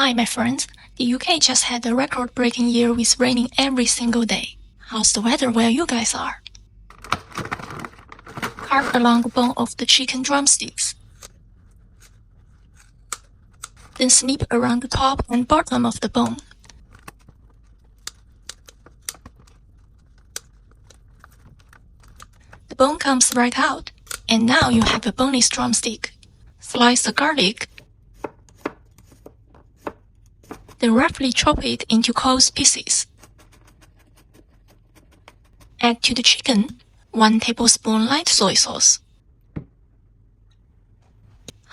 Hi, my friends. The UK just had a record-breaking year with raining every single day. How's the weather where you guys are? Carve along the bone of the chicken drumsticks. Then snip around the top and bottom of the bone. The bone comes right out, and now you have a boneless drumstick. Slice the garlic. Then roughly chop it into coarse pieces. Add to the chicken 1 tablespoon light soy sauce,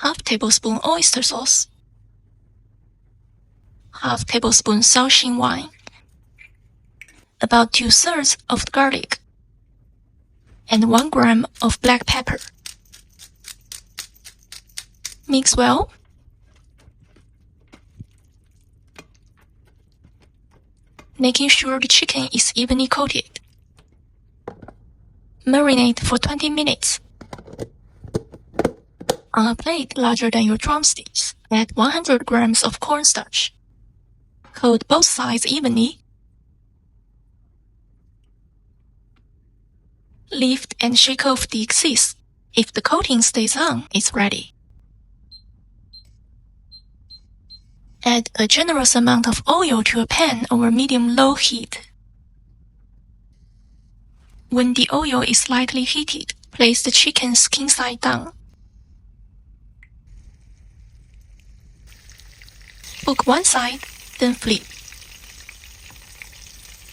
half tablespoon oyster sauce, half tablespoon Shaoxing wine, about 2/3 of the garlic, and 1 gram of black pepper. Mix well. Making sure the chicken is evenly coated. Marinate for 20 minutes. On a plate larger than your drumsticks, add 100 grams of cornstarch. Coat both sides evenly. Lift and shake off the excess. If the coating stays on, it's ready. Add a generous amount of oil to a pan over medium-low heat. When the oil is slightly heated, place the chicken skin side down. Cook one side, then flip.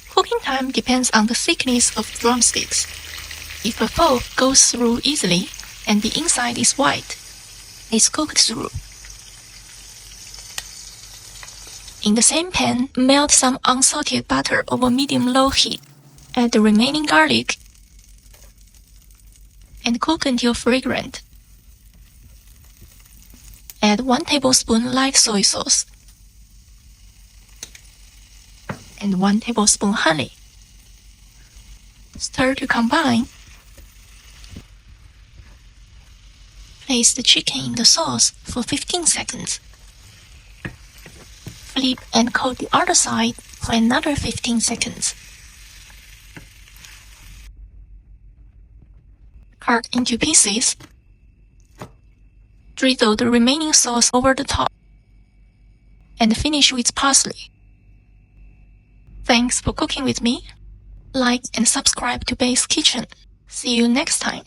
Cooking time depends on the thickness of drumsticks. If a fork goes through easily and the inside is white, it's cooked through. In the same pan, melt some unsalted butter over medium-low heat. Add the remaining garlic and cook until fragrant. Add 1 tablespoon light soy sauce and 1 tablespoon honey. Stir to combine. Place the chicken in the sauce for 15 seconds. Flip and coat the other side for another 15 seconds. Cut into pieces. Drizzle the remaining sauce over the top. And finish with parsley. Thanks for cooking with me. Like and subscribe to Bae's Kitchen. See you next time.